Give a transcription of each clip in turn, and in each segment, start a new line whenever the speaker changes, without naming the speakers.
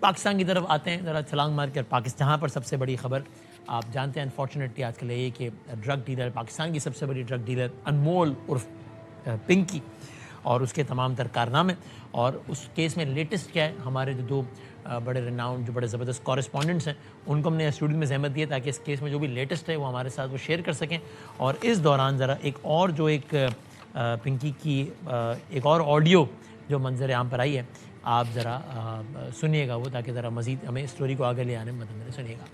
पाकिस्तान की तरफ आते हैं, ज़रा छलांग मार कर पाकिस्तान, जहाँ पर सबसे बड़ी खबर आप जानते हैं अनफॉर्चुनेटली आजकल ये कि ड्रग डीलर, पाकिस्तान की सबसे बड़ी ड्रग डीलर अनमोल उर्फ पिंकी और उसके तमाम तर कारनामे, और उस केस में लेटेस्ट क्या है, हमारे जो दो बड़े रिनाउंड, जो बड़े ज़बरदस्त कॉरेस्पॉन्डेंट्स हैं, उनको हमने स्टूडियो में ज़हमत दी है ताकि इस केस में जो भी लेटेस्ट है वो हमारे साथ वो शेयर कर सकें। और इस दौरान ज़रा एक और जो एक पिंकी की एक और ऑडियो जो मंजर आम पर आई है, आप ज़रा सुनिएगा वो, ताकि ज़रा मज़ीद हमें स्टोरी को आगे ले आने में मदद मिले। सुनिएगा।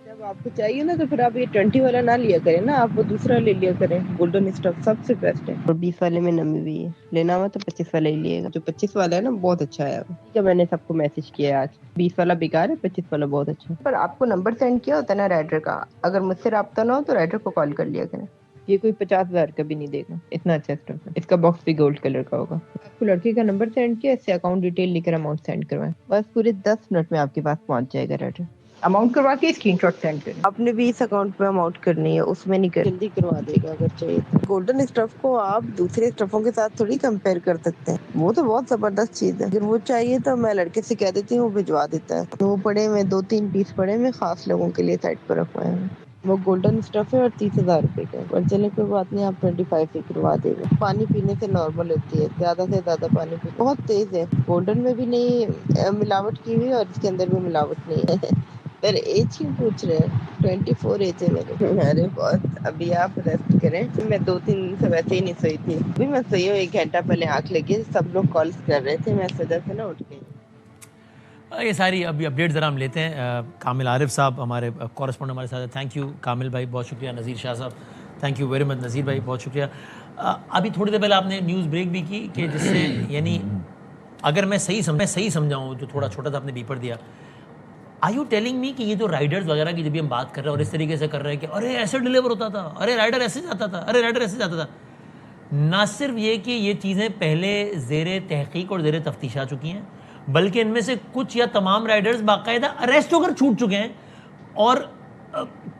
जब आपको चाहिए ना तो फिर आप ये 20 वाला ना लिया करें ना, आप वो दूसरा ले लिया करें, गोल्डन स्टफ सबसे बेस्ट है। और 20 वाले में नमी भी है, लेना हो तो 25 वाला ही लिएगा। जो 25 वाला है ना बहुत अच्छा है, क्या मैंने सबको मैसेज किया है आज। 20 वाला बेकार है, 25 वाला बहुत अच्छा है। पर आपको नंबर सेंड किया होता है ना राइडर का, अगर मुझसे रब्ता ना हो तो राइडर को कॉल कर लिया करें। ये कोई 50,000 का भी नहीं देगा, इतना अच्छा स्टफ है। इसका बॉक्स भी गोल्ड कलर का होगा। आपको लड़के का नंबर सेंड किया, इससे अकाउंट डिटेल लेकर अमाउंट सेंड करवाएं, बस पूरे 10 मिनट में आपके पास पहुंच जाएगा राइडर। अमाउंट करवा के स्क्रीनशॉट सेंड करें। आपने भी इस अकाउंट पे अमाउंट करनी है, उसमें नहीं कर, जल्दी करवा देगा अगर चाहिए तो। गोल्डन स्टफ को आप दूसरे स्टफों के साथ थोड़ी कंपेयर कर सकते हैं, वो तो बहुत जबरदस्त चीज है। अगर वो चाहिए तो मैं लड़के से कह देती हूँ, वो भिजवा देता है। तो वो पड़े में 2-3 पीस पड़े में खास लोगों के लिए साइड पर रखवाए हैं। वो गोल्डन स्टफ है और 30,000 रुपए का है। और चले कोई बात नहीं, आप 25 ही करवा देगा। पानी पीने से नॉर्मल होती है, ज्यादा से ज्यादा पानी पी, बहुत तेज है। गोल्डन में भी नहीं मिलावट की हुई और इसके अंदर भी मिलावट नहीं है। पर एज क्यों पूछ रहे हैं? 24 एज है मेरी। अरे बहुत, अभी आप रेस्ट करें। मैं 2-3 दिन से वैसे ही नहीं सोई थी, अभी मैं सोई हूँ 1 घंटा पहले आँख लगी, सब लोग कॉल्स कर रहे थे, मैं सजा से ना उठ गई।
ये सारी अभी अपडेट ज़रा हम लेते हैं। कामिल आरिफ साहब हमारे कॉरेस्पॉन्डेंट हमारे साथ हैं। थैंक यू कामिल भाई, बहुत शुक्रिया। नज़ीर शाह साहब, थैंक यू वेरी मच। नज़ीर भाई बहुत शुक्रिया। अभी थोड़ी देर पहले आपने न्यूज़ ब्रेक भी की कि जिससे यानी अगर मैं सही समझाऊँ, जो थोड़ा छोटा सा आपने बीपर दिया, आई यू टेलिंग मी कि ये जो राइडर्स वगैरह की जब भी हम बात कर रहे हैं और इस तरीके से कर रहे हैं कि अरे ऐसे डिलीवर होता था, अरे राइडर ऐसे जाता था, अरे राइडर ऐसे जाता था, ना सिर्फ ये कि ये चीज़ें पहले ज़ेर तहकीक और ज़ेर तफ्तीश आ चुकी हैं, बल्कि इनमें से कुछ या तमाम राइडर्स बाकायदा अरेस्ट होकर छूट चुके हैं। और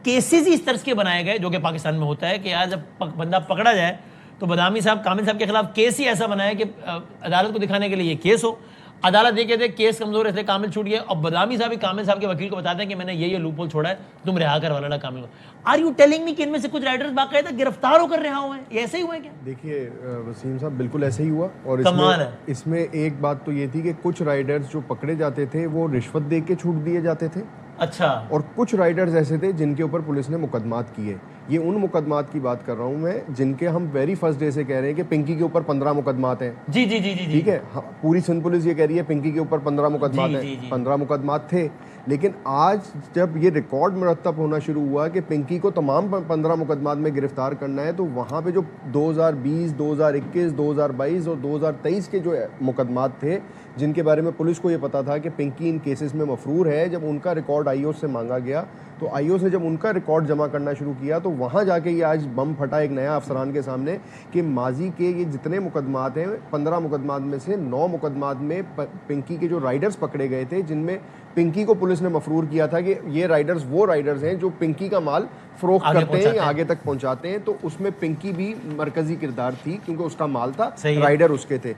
केसेस ही इस तरह के बनाए गए, जो कि पाकिस्तान में होता है कि यार जब बंदा पकड़ा जाए तो बदामी साहब, कामिल साहब के खिलाफ केस ही ऐसा बनाया कि अदालत को दिखाने के लिए ये केस हो, अदालत ये कहते हैं केस कमजोर है इसलिए कामिल छूट गया, और बदामी साहब ही कामिल साहब के वकील को बताते हैं कि मैंने ये लूपहोल छोड़ा है, तुम रिहा कर वाला कामिल को। आर यू टेलिंग मी कि इनमें से कुछ राइडर्स बाकायदा गिरफ्तार होकर रिहा हुए हैं? ये ऐसे ही हुआ है क्या?
देखिए वसीम साहब, बिल्कुल ऐसे ही हुआ। और
कमाल है।
इसमें एक बात तो ये थी कि कुछ राइडर्स जो पकड़े जाते थे वो रिश्वत दे के छूट दिए जाते थे।
अच्छा।
और कुछ राइडर्स ऐसे थे जिनके ऊपर पुलिस ने मुकदमात किए। ये उन मुकदमात की बात कर रहा हूँ मैं जिनके हम वेरी फर्स्ट डे से कह रहे हैं कि पिंकी के ऊपर 15 मुकदमात हैं।
जी जी जी जी
ठीक है, पूरी सिंध पुलिस ये कह रही है पिंकी के ऊपर 15 मुकदमात हैं। 15 मुकदमात थे, लेकिन आज जब ये रिकॉर्ड मुरतब होना शुरू हुआ कि पिंकी को तमाम 15 मुकदमात में गिरफ्तार करना है, तो वहाँ पे जो 2020, 2021, 2022 और 2023 के जो मुकदमात थे जिनके बारे में पुलिस को ये पता था कि पिंकी इन केसेस में मफरूर है, जब उनका रिकॉर्ड आईओ से मांगा गया तो आईओ ने जब उनका रिकॉर्ड जमा करना शुरू किया तो वहाँ जाके ये आज बम फटा एक नया अफसरान के सामने कि माजी के ये जितने मुकदमात हैं, 15 मुकदमात में से 9 मुकदमात में पिंकी के जो राइडर्स पकड़े गए थे, जिनमें पिंकी को पुलिस ने मफरूर किया था कि ये राइडर्स वो राइडर्स हैं जो पिंकी का माल फरोख्त करते हैं या आगे तक पहुंचाते हैं। तो उसमें पिंकी भी मरकजी किरदार थी क्योंकि उसका माल था, राइडर उसके थे।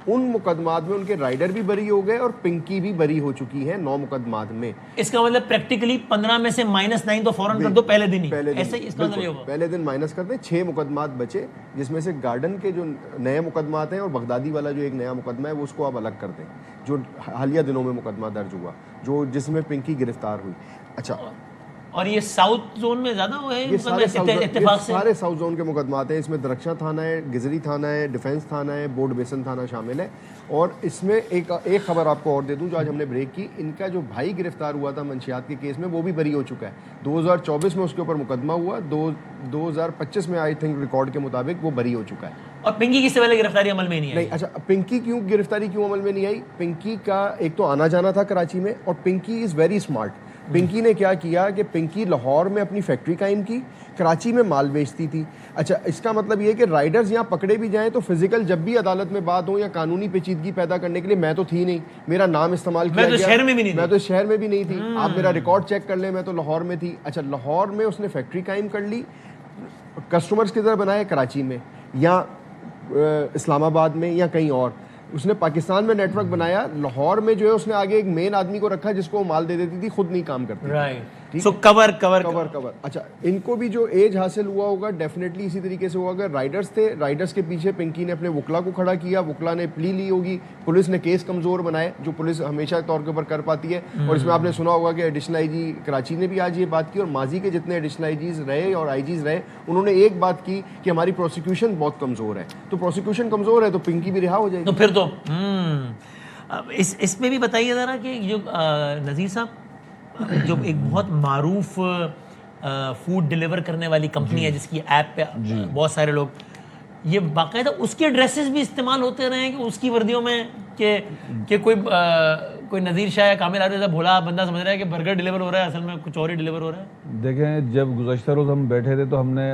उन मुकदमात में उनके राइडर भी बरी हो गए और पिंकी भी बरी हो चुकी है 9 मुकदमात में।
इसका मतलब प्रैक्टिकली 15 में से -9 तो फौरन कर दो पहले दिन ही। ऐसे ही इसका मतलब होगा,
पहले दिन माइनस कर दें। 6 मुकदमात बचे, जिसमें से गार्डन के जो नए मुकदमात हैं और बगदादी वाला जो एक नया मुकदमा है वो उसको आप अलग कर दें, जो हालिया दिनों में मुकदमा दर्ज हुआ, जो जिसमें पिंकी गिरफ्तार हुई। अच्छा,
और ये साउथ जोन में ज्यादा हुआ है?
ये सारे साउथ जोन के मुकदमात हैं। इसमें दरख्शा थाना है, गिजरी थाना है, डिफेंस थाना है, बोर्ड बेसन थाना शामिल है। और इसमें एक खबर आपको और दे दूं जो आज हमने ब्रेक की, इनका जो भाई गिरफ्तार हुआ था मंशियात के केस में वो भी बरी हो चुका है। 2024 में उसके ऊपर मुकदमा हुआ, 2025 में आई थिंक रिकॉर्ड के मुताबिक वो बरी हो चुका है।
और पिंकी किससे पहले गिरफ्तारी अमल में नहीं आई?
अच्छा, पिंकी गिरफ्तारी क्यों अमल में नहीं आई? पिंकी का एक तो आना जाना था कराची में, और Pinky is very smart. Pinky ने क्या किया कि पिंकी लाहौर में अपनी फैक्ट्री कायम की, कराची में माल बेचती थी। अच्छा, इसका मतलब ये कि राइडर्स यहाँ पकड़े भी जाएं तो फिजिकल जब भी अदालत में बात हो या कानूनी पेचीदगी पैदा करने के लिए, मैं तो थी नहीं, मेरा नाम इस्तेमाल किया गया,
शहर में भी नहीं,
मैं तो शहर में भी नहीं थी। आप मेरा रिकॉर्ड चेक कर लें, मैं तो लाहौर में थी। अच्छा, लाहौर में उसने फैक्ट्री कायम कर ली, कस्टमर्स की तरह बनाए कराची में या इस्लामाबाद में या कहीं और। उसने पाकिस्तान में नेटवर्क बनाया, लाहौर में जो है उसने आगे एक मेन आदमी को रखा जिसको वो माल दे देती थी, खुद नहीं काम करती।
राइट, सो कवर।
अच्छा, इनको भी जो एज हासिल हुआ होगा डेफिनेटली इसी तरीके से हुआ। अगर राइडर्स थे, राइडर्स के पीछे पिंकी ने अपने वकला को खड़ा किया, वकला ने प्ली ली होगी, पुलिस ने केस कमजोर बनाए, जो पुलिस हमेशा तौर के ऊपर कर पाती है। और इसमें आपने सुना होगा कि एडिशनल आईजी कराची ने भी आज ये बात की, और माजी के जितने एडिशनल आईजीज रहे और आईजीज रहे, उन्होंने एक बात की कि हमारी प्रोसिक्यूशन बहुत कमजोर है। तो प्रोसिक्यूशन कमजोर है तो पिंकी भी रिहा हो जाएगी।
तो फिर तो अब इसमें भी बताइए ज़रा कि जो नज़ीर साहब, जो एक बहुत मारूफ फूड डिलीवर करने वाली कंपनी है जिसकी ऐप पे बहुत सारे लोग, ये बाकायदा उसके ड्रेसेस भी इस्तेमाल होते रहे हैं कि उसकी वर्दियों में कि कोई नज़ीर शाह या कामिल आरिफ भोला बंदा समझ रहा है कि बर्गर डिलीवर हो रहा है, असल में कुछ और ही डिलीवर हो रहा है।
देखें, जब गुज़श्ता रोज़ हम बैठे थे तो हमने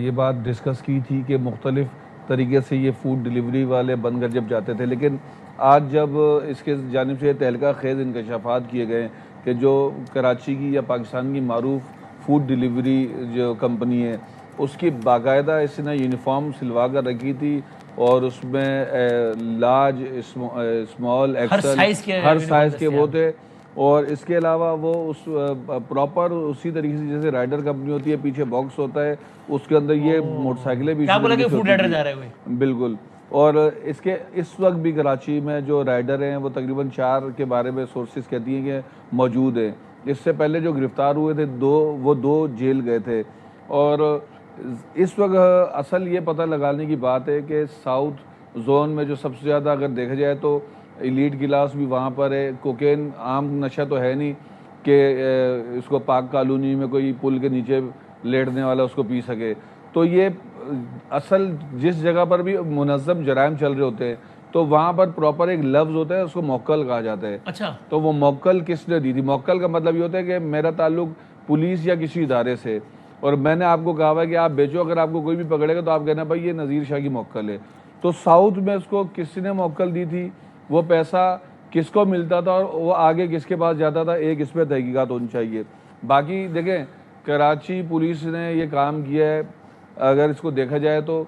ये बात डिस्कस की थी कि मुख्तलिफ तरीके से ये फूड डिलीवरी वाले बनकर जब जाते थे, लेकिन आज जब इसके जानिब से तहलका खेज़ इंकशाफात किए गए कि जो कराची की या पाकिस्तान की मारूफ फूड डिलीवरी जो कंपनी है उसकी बाकायदा इसने यूनिफॉर्म सिलवा कर रखी थी, और उसमें लार्ज, स्मॉल, एक्सल, हर साइज़ के वो थे। और इसके अलावा वो उस प्रॉपर उसी तरीके से जैसे राइडर कंपनी होती है, पीछे बॉक्स होता है, उसके अंदर ये मोटरसाइकिलें भी
क्या बोला कि फूड राइडर जा रहे हैं।
बिल्कुल। और इसके इस वक्त भी कराची में जो राइडर हैं वो तकरीबन 4 के बारे में सोर्सेज कहती हैं कि मौजूद हैं। इससे पहले जो गिरफ्तार हुए थे वो दो जेल गए थे। और इस वक्त असल ये पता लगाने की बात है कि साउथ जोन में जो सबसे ज़्यादा अगर देखा जाए तो एलीट क्लास भी वहाँ पर है। कोकेन आम नशा तो है नहीं कि इसको पाक कॉलोनी में कोई पुल के नीचे लेटने वाला उसको पी सके। तो ये असल जिस जगह पर भी मुनज़्ज़म जराइम चल रहे होते हैं तो वहाँ पर प्रॉपर एक लफ्ज़ होता है, उसको मौक्कल कहा जाता है।
अच्छा,
तो वो मौक्कल किसने दी थी? मौक्कल का मतलब ये होता है कि मेरा ताल्लुक पुलिस या किसी इदारे से, और मैंने आपको कहा हुआ है कि आप बेचो, अगर आपको कोई भी पकड़ेगा तो आप कहना भाई ये नज़ीर शाह की मौक्कल है। तो साउथ में उसको किसने मौक्कल दी थी, वो पैसा किसको मिलता था और वो आगे किसके पास जाता था, एक इस पर तहकीकात होनी चाहिए। बाकी देखें, कराची पुलिस ने ये काम किया है, अगर इसको देखा जाए तो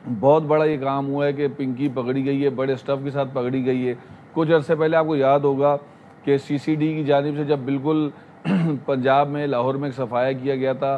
बहुत बड़ा ये काम हुआ है कि पिंकी पकड़ी गई है, बड़े स्टफ़ के साथ पकड़ी गई है। कुछ अर्से पहले आपको याद होगा कि CCD की जानिब से जब बिल्कुल पंजाब में लाहौर में एक सफाया किया गया था,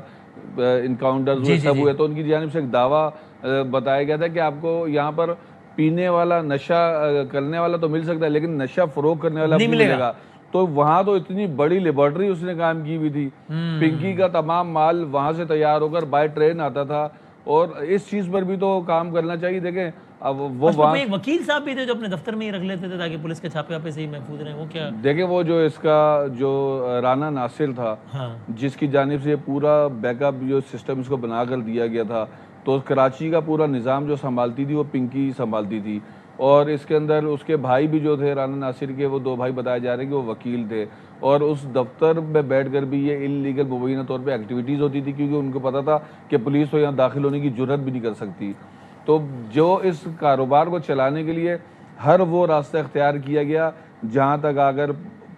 इनकाउंटर्स हुए, सब हुए, तो उनकी जानिब से एक दावा बताया गया था कि आपको यहाँ पर पीने वाला, नशा करने वाला तो मिल सकता है लेकिन नशा फ़रोग करने वाला नहीं मिलेगा। तो वहाँ तो इतनी बड़ी लेबॉर्ट्री उसने काम की हुई थी। पिंकी का तमाम माल वहाँ से तैयार होकर बाय ट्रेन आता था, और इस चीज़ पर भी तो काम करना चाहिए। देखें, अब वो वहाँ
एक वकील साहब भी थे जो अपने दफ्तर में ही रख लेते थे ताकि पुलिस के छापे वापे से ही महफूज रहे। वो क्या
देखें, वो जो इसका जो राना नासिर था,
हाँ,
जिसकी जानिब से पूरा बैकअप जो सिस्टम इसको बना कर दिया गया था, तो कराची का पूरा निज़ाम जो संभालती थी वो पिंकी संभालती थी। और इसके अंदर उसके भाई भी जो थे राना नासिर के, वो 2 भाई बताए जा रहे हैं कि वो वकील थे, और उस दफ्तर में बैठकर भी ये इल्लीगल मुबैना तौर पे एक्टिविटीज़ होती थी, क्योंकि उनको पता था कि पुलिस तो यहाँ दाखिल होने की जुर्रत भी नहीं कर सकती। तो जो इस कारोबार को चलाने के लिए हर वो रास्ता इख्तियार किया गया जहाँ तक अगर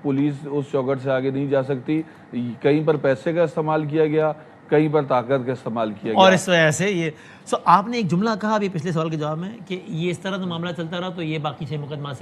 पुलिस उस चौखट से आगे नहीं जा सकती। कहीं पर पैसे का इस्तेमाल किया गया, कहीं पर ताकत का इस्तेमाल किया गया।
और इस वजह से ये आपने एक जुमला कहा अभी पिछले सवाल के जवाब में कि ये इस तरह तो मामला चलता रहा तो ये बाकी 6 मुकदमा से